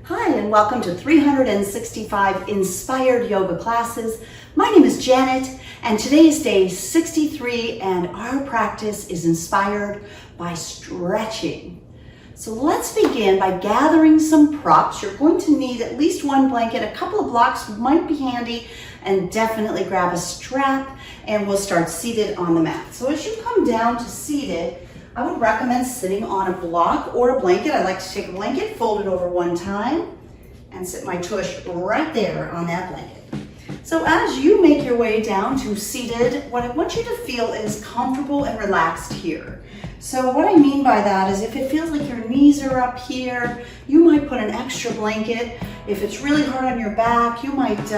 Hi, and welcome to 365 Inspired Yoga Classes. My name is Janet, and today is day 63, and our practice is inspired by stretching. So let's begin by gathering some props. You're going to need at least one blanket, a couple of blocks might be handy, and definitely grab a strap, and we'll start seated on the mat. So as you come down to seated, I would recommend sitting on a block or a blanket. I like to take a blanket, fold it over one time, and sit my tush right there on that blanket. So as you make your way down to seated, what I want you to feel is comfortable and relaxed here. So what I mean by that is if it feels like your knees are up here, you might put an extra blanket. If it's really hard on your back, you might,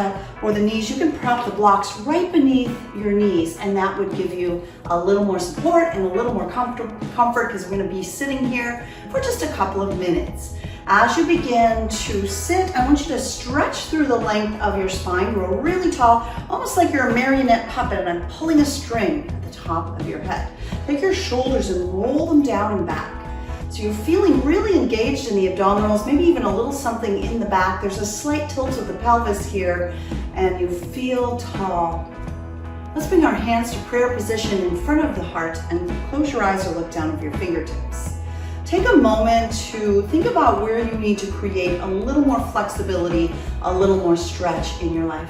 or the knees, you can prop the blocks right beneath your knees, and that would give you a little more support and a little more comfort because we're going to be sitting here for just a couple of minutes. As you begin to sit, I want you to stretch through the length of your spine, grow really tall, almost like you're a marionette puppet and pulling a string at the top of your head. Take your shoulders and roll them down and back. So you're feeling really engaged in the abdominals, maybe even a little something in the back. There's a slight tilt of the pelvis here, and you feel tall. Let's bring our hands to prayer position in front of the heart and close your eyes or look down with your fingertips. Take a moment to think about where you need to create a little more flexibility, a little more stretch in your life.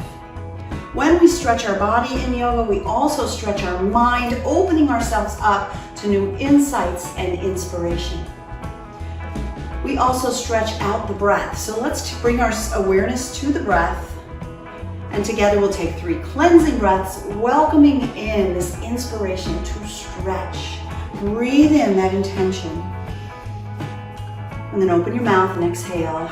When we stretch our body in yoga, we also stretch our mind, opening ourselves up to new insights and inspiration. We also stretch out the breath. So let's bring our awareness to the breath, and together we'll take 3 cleansing breaths, welcoming in this inspiration to stretch. Breathe in that intention. And then open your mouth and exhale.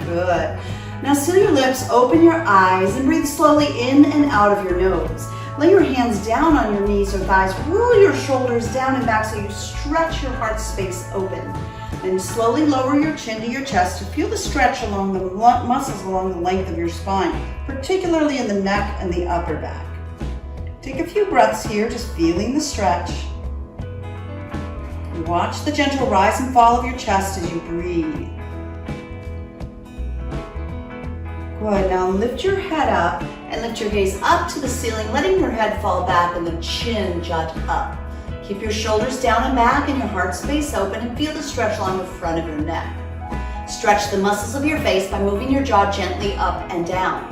Good. Now seal your lips, open your eyes, and breathe slowly in and out of your nose. Lay your hands down on your knees or thighs. Roll your shoulders down and back so you stretch your heart space open. Then slowly lower your chin to your chest to feel the stretch along the muscles along the length of your spine, particularly in the neck and the upper back. Take a few breaths here, just feeling the stretch. Watch the gentle rise and fall of your chest as you breathe. Good, now lift your head up and lift your gaze up to the ceiling, letting your head fall back and the chin jut up. Keep your shoulders down and back and your heart space open, and feel the stretch along the front of your neck. Stretch the muscles of your face by moving your jaw gently up and down.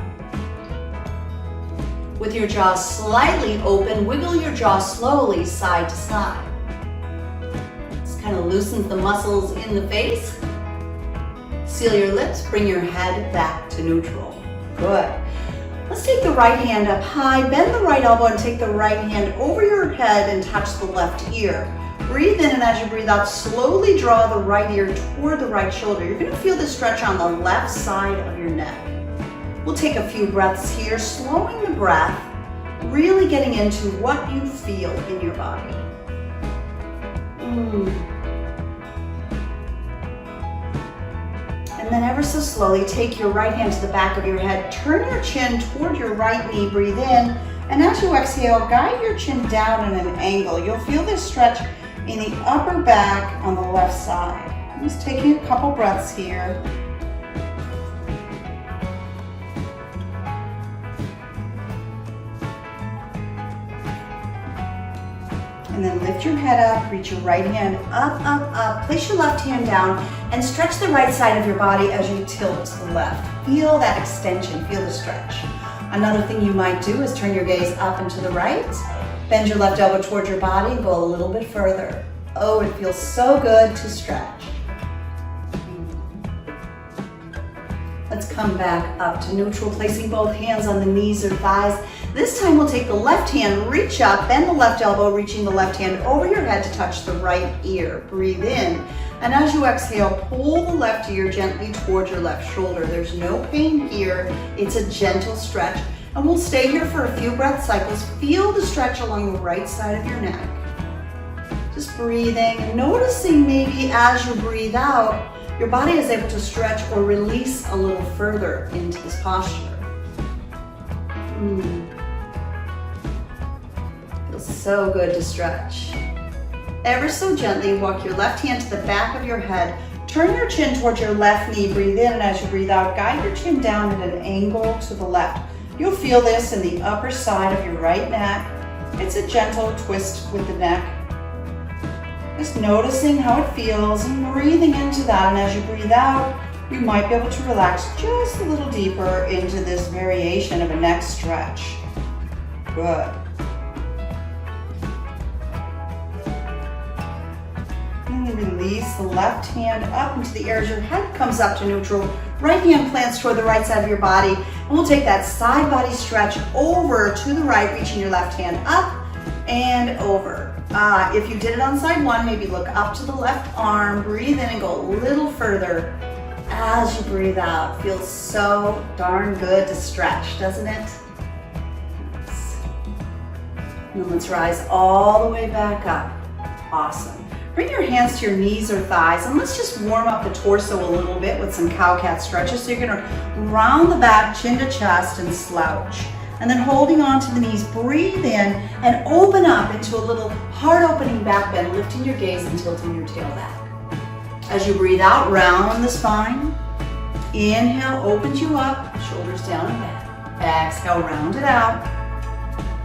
With your jaw slightly open, wiggle your jaw slowly side to side. Kind of loosens the muscles in the face. Seal your lips, bring your head back to neutral. Good. Let's take the right hand up high, bend the right elbow and take the right hand over your head and touch the left ear. Breathe in, and as you breathe out, slowly draw the right ear toward the right shoulder. You're going to feel the stretch on the left side of your neck. We'll take a few breaths here, slowing the breath, really getting into what you feel in your body. And then ever so slowly, take your right hand to the back of your head, turn your chin toward your right knee, breathe in, and as you exhale, guide your chin down at an angle. You'll feel this stretch in the upper back on the left side. I'm just taking a couple breaths here. And then lift your head up, reach your right hand up, up, up. Place your left hand down and stretch the right side of your body as you tilt to the left. Feel that extension, feel the stretch. Another thing you might do is turn your gaze up and to the right. Bend your left elbow towards your body and go a little bit further. Oh, it feels so good to stretch. Let's come back up to neutral, placing both hands on the knees or thighs. This time we'll take the left hand, reach up, bend the left elbow, reaching the left hand over your head to touch the right ear. Breathe in, and as you exhale, pull the left ear gently towards your left shoulder. There's no pain here. It's a gentle stretch, and we'll stay here for a few breath cycles. Feel the stretch along the right side of your neck. Just breathing, noticing maybe as you breathe out, your body is able to stretch or release a little further into this posture. Feels so good to stretch. Ever so gently walk your left hand to the back of your head, Turn your chin towards your left knee, breathe in, and as you breathe out, guide your chin down at an angle to the left. You'll feel this in the upper side of your right neck. It's a gentle twist with the neck. Just noticing how it feels and breathing into that, and as you breathe out, you might be able to relax just a little deeper into this variation of a neck stretch. Good. Release the left hand up into the air as your head comes up to neutral. Right hand plants toward the right side of your body. And we'll take that side body stretch over to the right, reaching your left hand up and over. If you did it on side one, maybe look up to the left arm, breathe in and go a little further as you breathe out. Feels so darn good to stretch, doesn't it? Yes. And then let's rise all the way back up. Awesome. Bring your hands to your knees or thighs and let's just warm up the torso a little bit with some cow-cat stretches. So you're gonna round the back, chin to chest and slouch. And then holding on to the knees, breathe in and open up into a little heart-opening back bend, lifting your gaze and tilting your tail back. As you breathe out, round the spine. Inhale, opens you up, shoulders down and back. Exhale, round it out.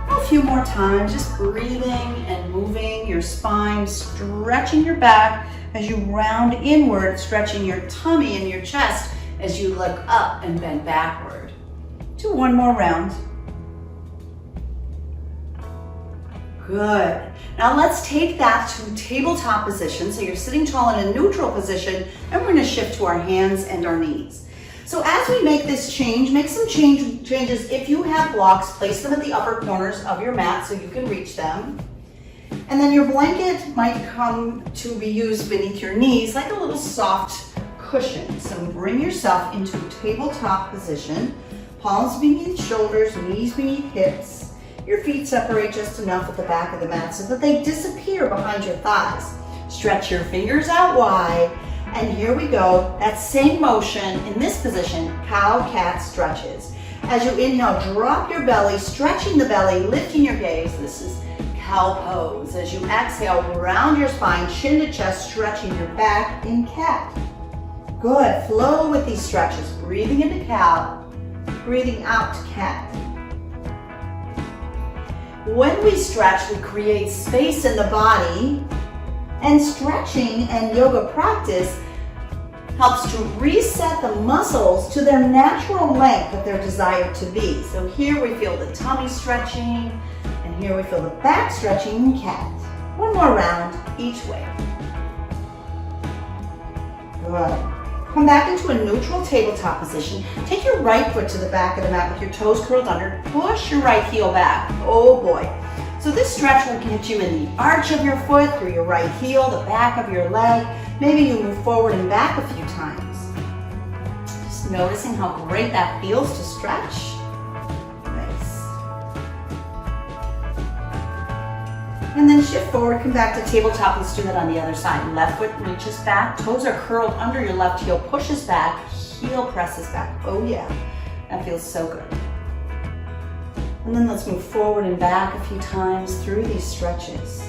A few more times, just breathing and moving your spine, stretching your back as you round inward, stretching your tummy and your chest as you look up and bend backward. Do one more round. Good. Now let's take that to tabletop position. So you're sitting tall in a neutral position, and we're going to shift to our hands and our knees. So as we make this change, make some changes. If you have blocks, place them at the upper corners of your mat so you can reach them. And then your blanket might come to be used beneath your knees like a little soft cushion. So bring yourself into a tabletop position, palms beneath shoulders, knees beneath hips. Your feet separate just enough at the back of the mat so that they disappear behind your thighs. Stretch your fingers out wide. And here we go, that same motion in this position, cow-cat stretches. As you inhale, drop your belly, stretching the belly, lifting your gaze. This is cow pose. As you exhale, round your spine, chin to chest, stretching your back in cat. Good, flow with these stretches. Breathing into cow, breathing out to cat. When we stretch, we create space in the body, and stretching and yoga practice helps to reset the muscles to their natural length that they're desired to be. So here we feel the tummy stretching, and here we feel the back stretching in cat. One more round each way. Good. Come back into a neutral tabletop position. Take your right foot to the back of the mat with your toes curled under. Push your right heel back. Oh boy. So this stretch will get you in the arch of your foot, through your right heel, the back of your leg. Maybe you move forward and back a few times. Just noticing how great that feels to stretch. Nice. And then shift forward, come back to tabletop. Let's do that on the other side. Left foot reaches back, toes are curled under your left heel, pushes back, heel presses back. Oh yeah, that feels so good. And then let's move forward and back a few times through these stretches.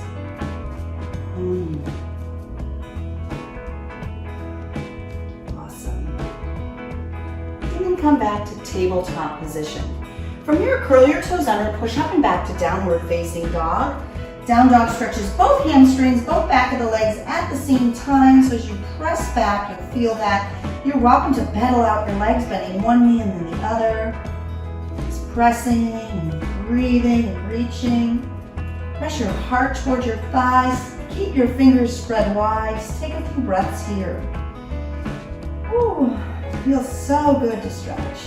Awesome. And then come back to tabletop position. From here, curl your toes under, push up and back to downward facing dog. Down dog stretches both hamstrings, both back of the legs at the same time. So as you press back, you'll feel that. You're welcome to pedal out your legs, bending one knee and then the other. Pressing and breathing and reaching. Press your heart towards your thighs. Keep your fingers spread wide. Just take a few breaths here. Ooh, feels so good to stretch.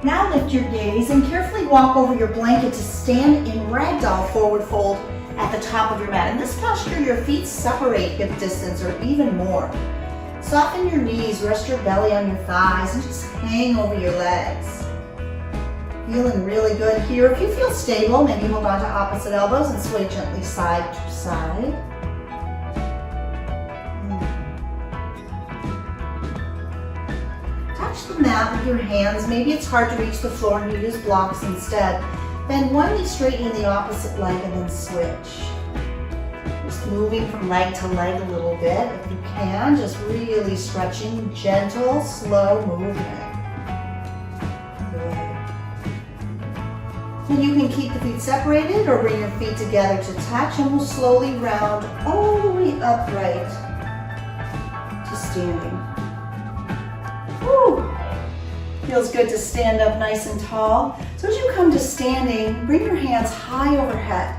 Now lift your gaze and carefully walk over your blanket to stand in ragdoll forward fold at the top of your mat. In this posture, your feet separate hip distance or even more. Soften your knees, rest your belly on your thighs, and just hang over your legs. Feeling really good here. If you feel stable, maybe hold on to opposite elbows and sway gently side to side. Touch the mat with your hands. Maybe it's hard to reach the floor and you use blocks instead. Bend one knee, straighten the opposite leg, and then switch. moving from leg to leg a little bit. If you can, just really stretching, gentle, slow movement. And you can keep the feet separated or bring your feet together to touch, and we'll slowly round all the way upright to standing. Woo! Feels good to stand up nice and tall. So as you come to standing, bring your hands high overhead.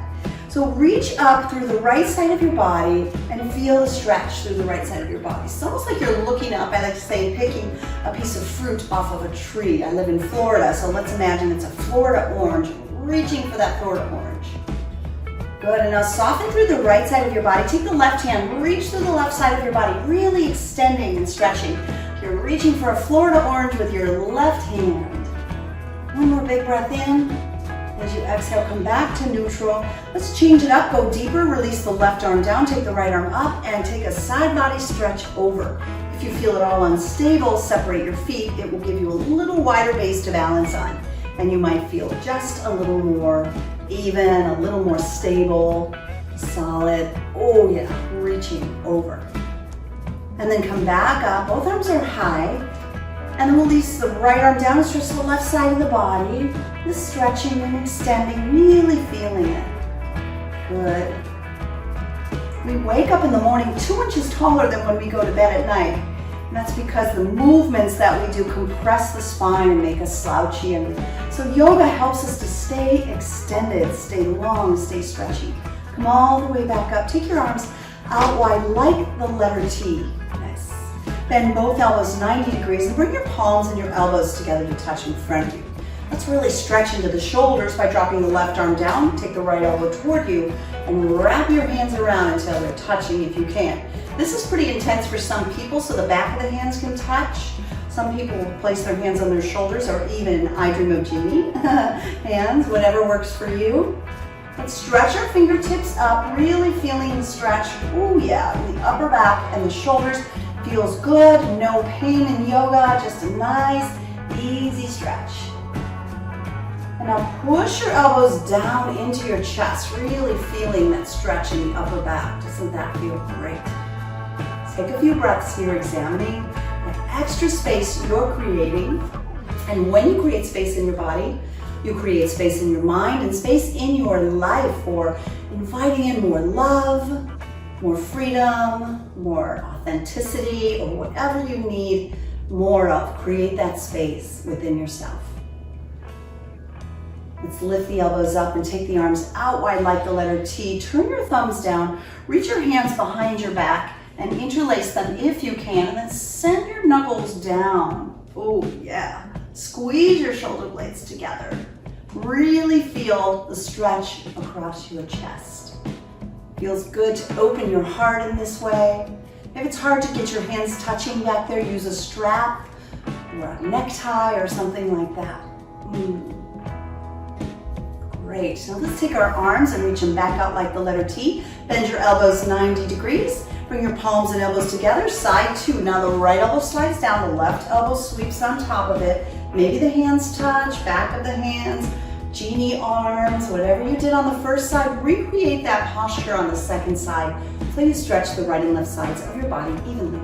So reach up through the right side of your body and feel the stretch through the right side of your body. It's almost like you're looking up, I like to say, picking a piece of fruit off of a tree. I live in Florida, so let's imagine it's a Florida orange, reaching for that Florida orange. Good, and now soften through the right side of your body. Take the left hand, reach through the left side of your body, really extending and stretching. You're reaching for a Florida orange with your left hand. One more big breath in. As you exhale, come back to neutral. Let's change it up, go deeper, release the left arm down, take the right arm up, and take a side body stretch over. If you feel at all unstable, separate your feet. It will give you a little wider base to balance on. And you might feel just a little more even, a little more stable, solid. Oh yeah, reaching over. And then come back up, both arms are high. And then release the right arm down and stretch the left side of the body. Just stretching and extending, really feeling it. Good. We wake up in the morning 2 inches taller than when we go to bed at night. And that's because the movements that we do compress the spine and make us slouchy. And so yoga helps us to stay extended, stay long, stay stretchy. Come all the way back up. Take your arms out wide like the letter T. Nice. Bend both elbows 90 degrees and bring your palms and your elbows together to touch in front of you. Let's really stretch into the shoulders by dropping the left arm down. Take the right elbow toward you and wrap your hands around until they're touching if you can. This is pretty intense for some people, so the back of the hands can touch. Some people will place their hands on their shoulders, or even I Dream of Jeannie hands, whatever works for you. Let's stretch our fingertips up, really feeling the stretch. Oh yeah, the upper back and the shoulders. Feels good, no pain in yoga, just a nice, easy stretch. And now push your elbows down into your chest, really feeling that stretch in the upper back. Doesn't that feel great? Take a few breaths here, examining the extra space you're creating. And when you create space in your body, you create space in your mind and space in your life for inviting in more love, more freedom, more authenticity, or whatever you need more of. Create that space within yourself. Let's lift the elbows up and take the arms out wide like the letter T. Turn your thumbs down, reach your hands behind your back, and interlace them if you can, and then send your knuckles down. Oh yeah. Squeeze your shoulder blades together. Really feel the stretch across your chest. Feels good to open your heart in this way. If it's hard to get your hands touching back there, use a strap or a necktie or something like that. Great. Now let's take our arms and reach them back out like the letter T. Bend your elbows 90 degrees. Bring your palms and elbows together, side two. Now the right elbow slides down, the left elbow sweeps on top of it. Maybe the hands touch, back of the hands, genie arms, whatever you did on the first side, recreate that posture on the second side. Please stretch the right and left sides of your body evenly.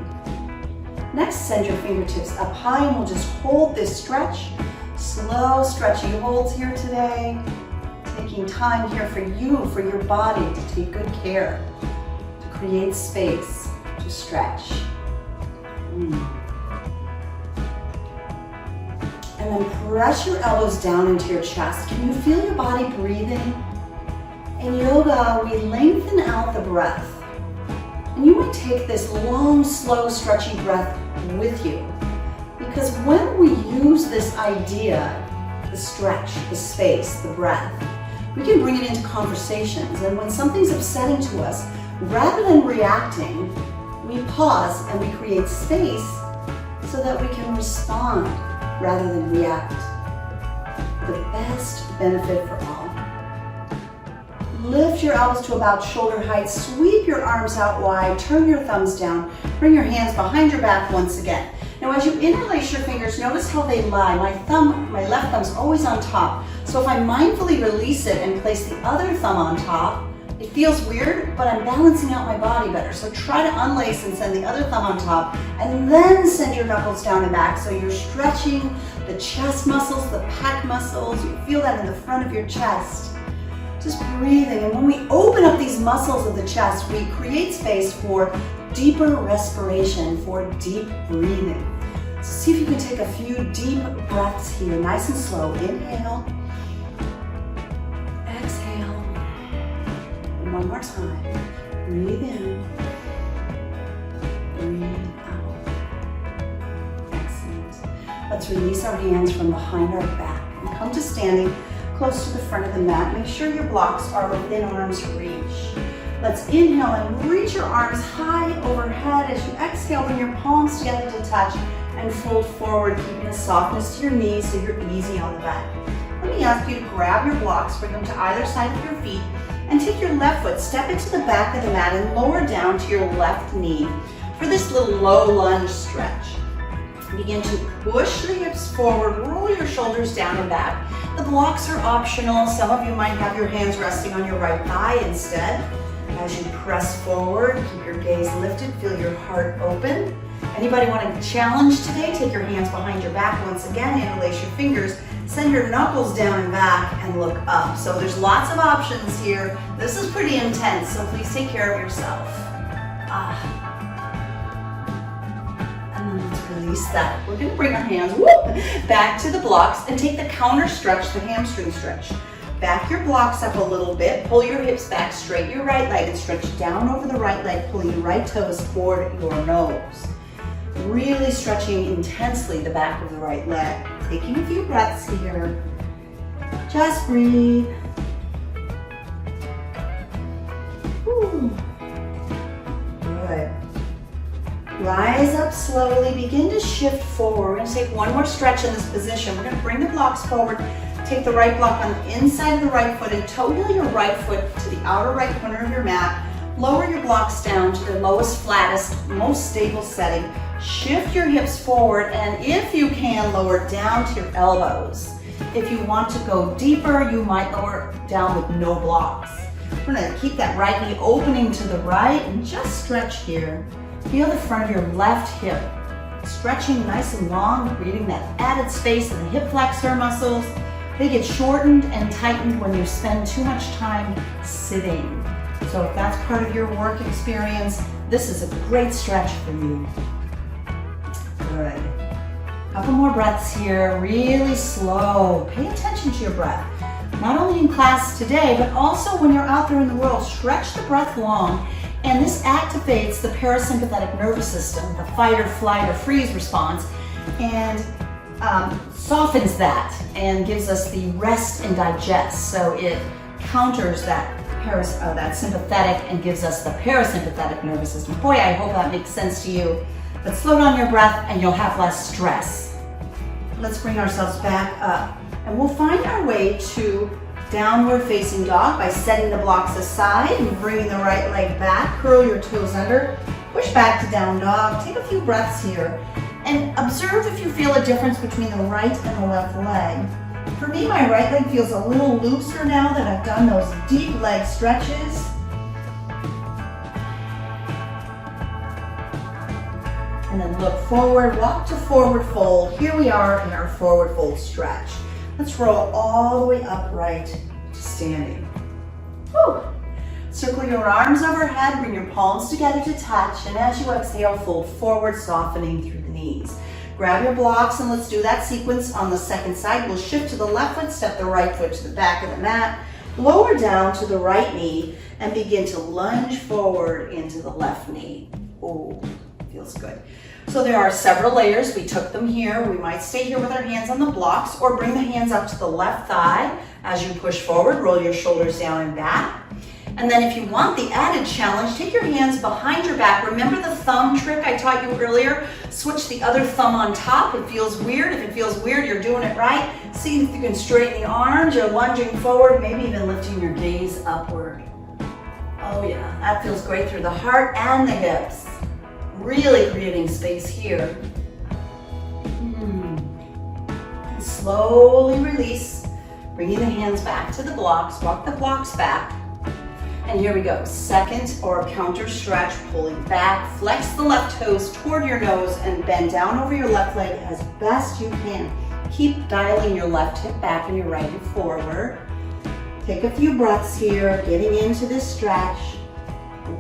Next, send your fingertips up high and we'll just hold this stretch. Slow, stretchy holds here today. Taking time here for you, for your body to take good care. Create space to stretch. And then press your elbows down into your chest. Can you feel your body breathing? In yoga, we lengthen out the breath. And you might take this long, slow, stretchy breath with you. Because when we use this idea, the stretch, the space, the breath, we can bring it into conversations. And when something's upsetting to us, rather than reacting, we pause and we create space so that we can respond rather than react. The best benefit for all. Lift your elbows to about shoulder height, sweep your arms out wide, turn your thumbs down, bring your hands behind your back once again. Now as you interlace your fingers, notice how they lie. My left thumb's always on top. So if I mindfully release it and place the other thumb on top, It feels weird, but I'm balancing out my body better. So try to unlace and send the other thumb on top, and then send your knuckles down and back. So you're stretching the chest muscles, the pec muscles. You feel that in the front of your chest. Just breathing. And when we open up these muscles of the chest, we create space for deeper respiration, for deep breathing. So see if you can take a few deep breaths here, nice and slow. Inhale. Exhale. And one more time. Breathe in. Breathe out. Excellent. Let's release our hands from behind our back and come to standing close to the front of the mat. Make sure your blocks are within arm's reach. Let's inhale and reach your arms high overhead. As you exhale, bring your palms together to touch and fold forward, keeping a softness to your knees so you're easy on the back. Let me ask you to grab your blocks, bring them to either side of your feet, and take your left foot, step into the back of the mat and lower down to your left knee for this little low lunge stretch. Begin to push the hips forward, roll your shoulders down and back. The blocks are optional. Some of you might have your hands resting on your right thigh instead. As you press forward, keep your gaze lifted, feel your heart open. Anybody want to challenge today? Take your hands behind your back once again, interlace your fingers, send your knuckles down and back, and look up. So there's lots of options here. This is pretty intense, so please take care of yourself. And then let's release that. We're going to bring our hands back to the blocks and take the counter stretch, the hamstring stretch. Back your blocks up a little bit, pull your hips back, straight your right leg and stretch down over the right leg, pulling your right toes toward your nose. Really stretching intensely the back of the right leg. Taking a few breaths here. Just breathe. Whew. Good. Rise up slowly, begin to shift forward. We're going to take one more stretch in this position. We're going to bring the blocks forward. Take the right block on the inside of the right foot and toe heel your right foot to the outer right corner of your mat. Lower your blocks down to the lowest, flattest, most stable setting. Shift your hips forward, and if you can, lower down to your elbows. If you want to go deeper, you might lower down with no blocks. We're going to keep that right knee opening to the right and just stretch here. Feel the front of your left hip stretching nice and long, creating that added space in the hip flexor muscles. They get shortened and tightened when you spend too much time sitting. So if that's part of your work experience, this is a great stretch for you. Good. Couple more breaths here, really slow. Pay attention to your breath. Not only in class today, but also when you're out there in the world, stretch the breath long. And this activates the parasympathetic nervous system, the fight or flight or freeze response, and softens that and gives us the rest and digest. So it counters that sympathetic and gives us the parasympathetic nervous system. Boy, I hope that makes sense to you. But slow down your breath and you'll have less stress. Let's bring ourselves back up. And we'll find our way to downward facing dog by setting the blocks aside and bringing the right leg back. Curl your toes under. Push back to down dog. Take a few breaths here. And observe if you feel a difference between the right and the left leg. For me, my right leg feels a little looser now that I've done those deep leg stretches. And then look forward, walk to forward fold. Here we are in our forward fold stretch. Let's roll all the way upright to standing. Whew. Circle your arms overhead, bring your palms together to touch, and as you exhale, fold forward, softening through the knees. Grab your blocks and let's do that sequence on the second side. We'll shift to the left foot, step the right foot to the back of the mat, lower down to the right knee, and begin to lunge forward into the left knee. Oh, feels good. So there are several layers. We took them here. We might stay here with our hands on the blocks or bring the hands up to the left thigh. As you push forward, roll your shoulders down and back. And then if you want the added challenge, take your hands behind your back. Remember the thumb trick I taught you earlier? Switch the other thumb on top. It feels weird. If it feels weird, you're doing it right. See if you can straighten the arms. You're lunging forward, maybe even lifting your gaze upward. Oh yeah, that feels great through the heart and the hips. Really creating space here. And slowly release, bringing the hands back to the blocks. Walk the blocks back. And here we go. Second or counter stretch, pulling back. Flex the left toes toward your nose and bend down over your left leg as best you can. Keep dialing your left hip back and your right hip forward. Take a few breaths here, getting into this stretch.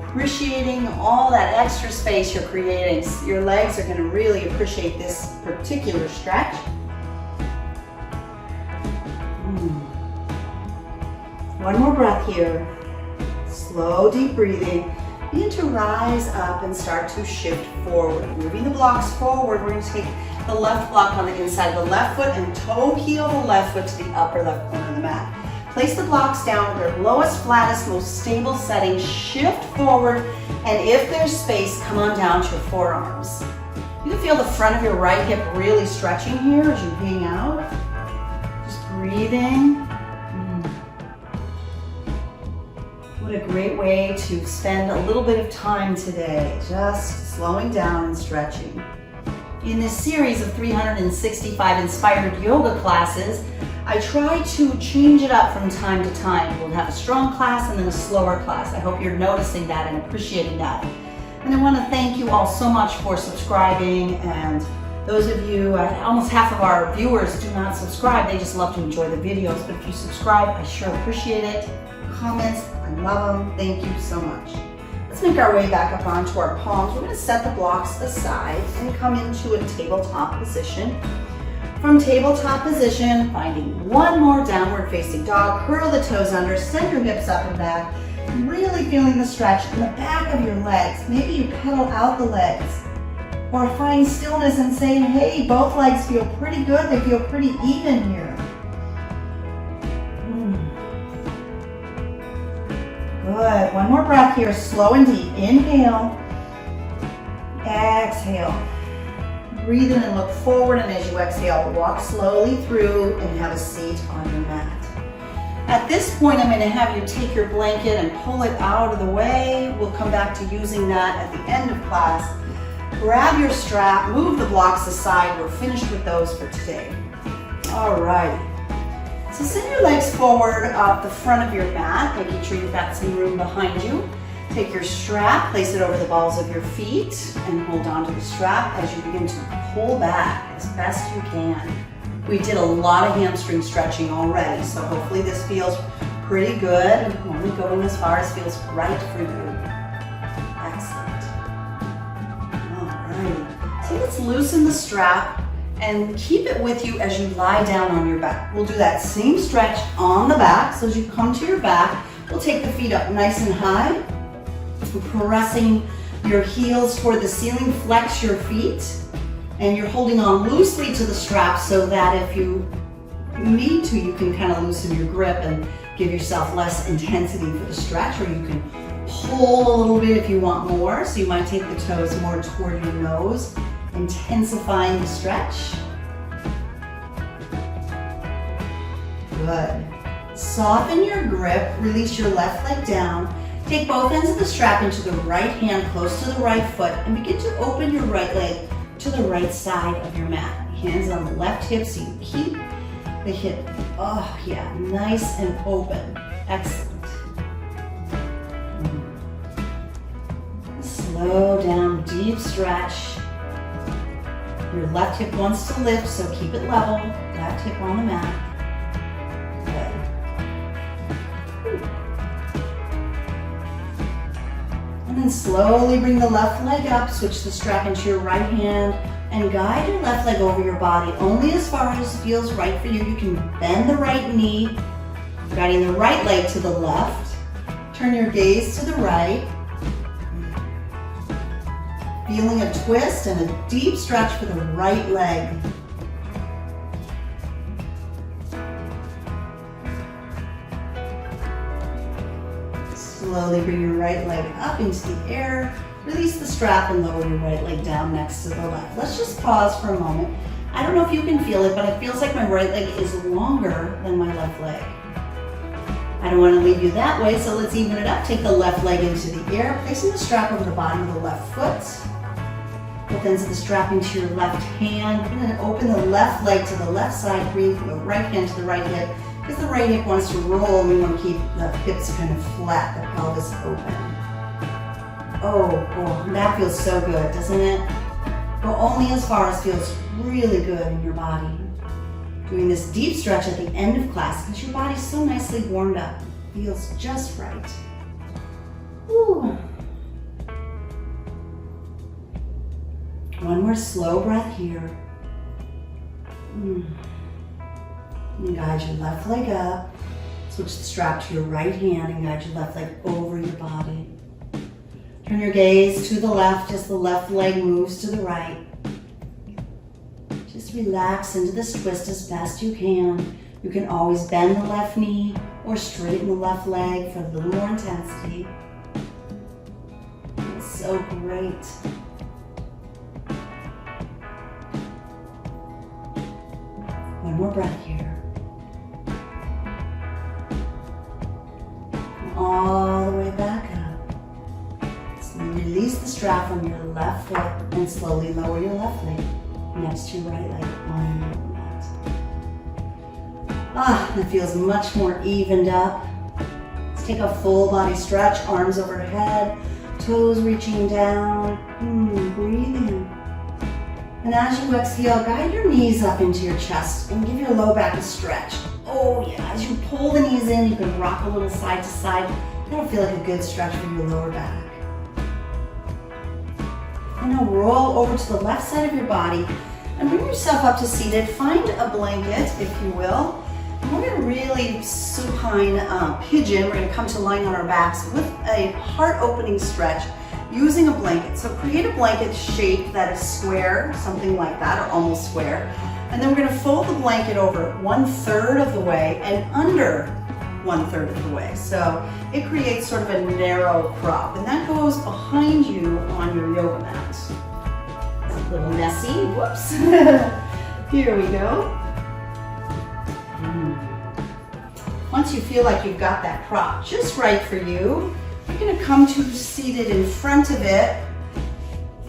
Appreciating all that extra space you're creating. Your legs are going to really appreciate this particular stretch. One more breath here. Slow, deep breathing. Begin to rise up and start to shift forward. Moving the blocks forward, we're going to take the left block on the inside of the left foot and toe heel the left foot to the upper left corner of the mat. Place the blocks down at their lowest, flattest, most stable setting. Shift forward, and if there's space, come on down to your forearms. You can feel the front of your right hip really stretching here as you hang out. Just breathing. What a great way to spend a little bit of time today, just slowing down and stretching. In this series of 365 inspired yoga classes, I try to change it up from time to time. We'll have a strong class and then a slower class. I hope you're noticing that and appreciating that. And I want to thank you all so much for subscribing, and those of you, almost half of our viewers do not subscribe. They just love to enjoy the videos, but if you subscribe, I sure appreciate it. Comments, I love them. Thank you so much. Let's make our way back up onto our palms. We're going to set the blocks aside and come into a tabletop position. From tabletop position, finding one more downward facing dog, curl the toes under, send your hips up and back, really feeling the stretch in the back of your legs. Maybe you pedal out the legs, or find stillness and say, hey, both legs feel pretty good, they feel pretty even here. Good, one more breath here, slow and deep. Inhale, exhale. Breathe in and look forward, and as you exhale, walk slowly through and have a seat on your mat. At this point, I'm going to have you take your blanket and pull it out of the way. We'll come back to using that at the end of class. Grab your strap, move the blocks aside. We're finished with those for today. All right. So send your legs forward up the front of your mat, making sure you've got some room behind you. Take your strap, place it over the balls of your feet, and hold on to the strap as you begin to pull back as best you can. We did a lot of hamstring stretching already, so hopefully this feels pretty good. I'm only going as far as feels right for you. Excellent. All right. So let's loosen the strap and keep it with you as you lie down on your back. We'll do that same stretch on the back. So as you come to your back, we'll take the feet up nice and high, pressing your heels toward the ceiling. Flex your feet, and you're holding on loosely to the strap so that if you need to, you can kind of loosen your grip and give yourself less intensity for the stretch, or you can pull a little bit if you want more. So you might take the toes more toward your nose, intensifying the stretch. Good. Soften your grip, release your left leg down. Take both ends of the strap into the right hand close to the right foot and begin to open your right leg to the right side of your mat. Hands on the left hip so you keep the hip, oh yeah, nice and open. Excellent. Slow down, deep stretch. Your left hip wants to lift, so keep it level. Left hip on the mat. And then slowly bring the left leg up, switch the strap into your right hand, and guide your left leg over your body only as far as feels right for you. You can bend the right knee, guiding the right leg to the left. Turn your gaze to the right. Feeling a twist and a deep stretch for the right leg. Slowly bring your right leg up into the air. Release the strap and lower your right leg down next to the left. Let's just pause for a moment. I don't know if you can feel it, but it feels like my right leg is longer than my left leg. I don't want to leave you that way, so let's even it up. Take the left leg into the air, placing the strap over the bottom of the left foot. Both ends of the strap into your left hand. And then open the left leg to the left side. Bring the right hand to the right hip. Because the right hip wants to roll, and we want to keep the hips kind of flat, the pelvis open. Oh, that feels so good, doesn't it? Go only as far as feels really good in your body. Doing this deep stretch at the end of class because your body's so nicely warmed up. Feels just right. Woo. One more slow breath here. And guide your left leg up. Switch the strap to your right hand and guide your left leg over your body. Turn your gaze to the left as the left leg moves to the right. Just relax into this twist as best you can. You can always bend the left knee or straighten the left leg for a little more intensity. It's so great. One more breath here. And all the way back up. So release the strap from your left foot and slowly lower your left leg next to your right leg on your mat. That feels much more evened up. Let's take a full body stretch, arms overhead, toes reaching down. Breathe in. And as you exhale, guide your knees up into your chest and give your low back a stretch. Oh yeah, as you pull the knees in, you can rock a little side to side. That'll feel like a good stretch for your lower back. And now roll over to the left side of your body and bring yourself up to seated. Find a blanket, if you will. And we're going to really supine pigeon. We're going to come to lying on our backs with a heart-opening stretch using a blanket. So create a blanket shape that is square, something like that, or almost square. And then we're going to fold the blanket over 1/3 of the way and under 1/3 of the way. So it creates sort of a narrow crop, and that goes behind you on your yoga mat. It's a little messy, whoops. Here we go. Once you feel like you've got that crop just right for you, you're going to come to seated in front of it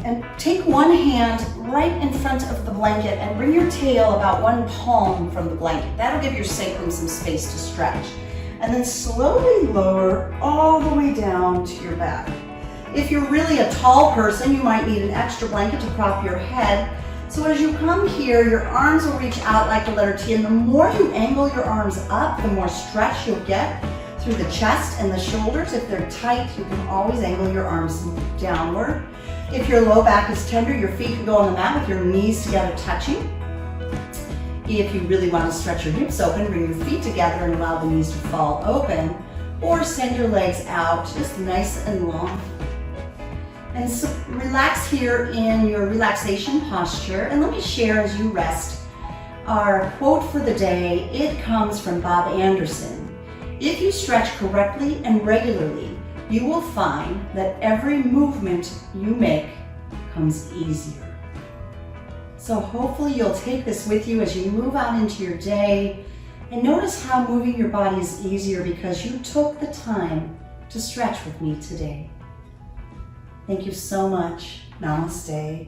and take one hand right in front of the blanket and bring your tail about one palm from the blanket. That'll give your sacrum some space to stretch. And then slowly lower all the way down to your back. If you're really a tall person, you might need an extra blanket to prop your head. So as you come here, your arms will reach out like the letter T, and the more you angle your arms up, the more stretch you'll get through the chest and the shoulders. If they're tight, you can always angle your arms downward. If your low back is tender, your feet can go on the mat with your knees together touching. If you really want to stretch your hips open, bring your feet together and allow the knees to fall open, or send your legs out just nice and long. And so relax here in your relaxation posture, and let me share as you rest our quote for the day. It comes from Bob Anderson. If you stretch correctly and regularly, you will find that every movement you make comes easier. So hopefully you'll take this with you as you move out into your day, and notice how moving your body is easier because you took the time to stretch with me today. Thank you so much. Namaste.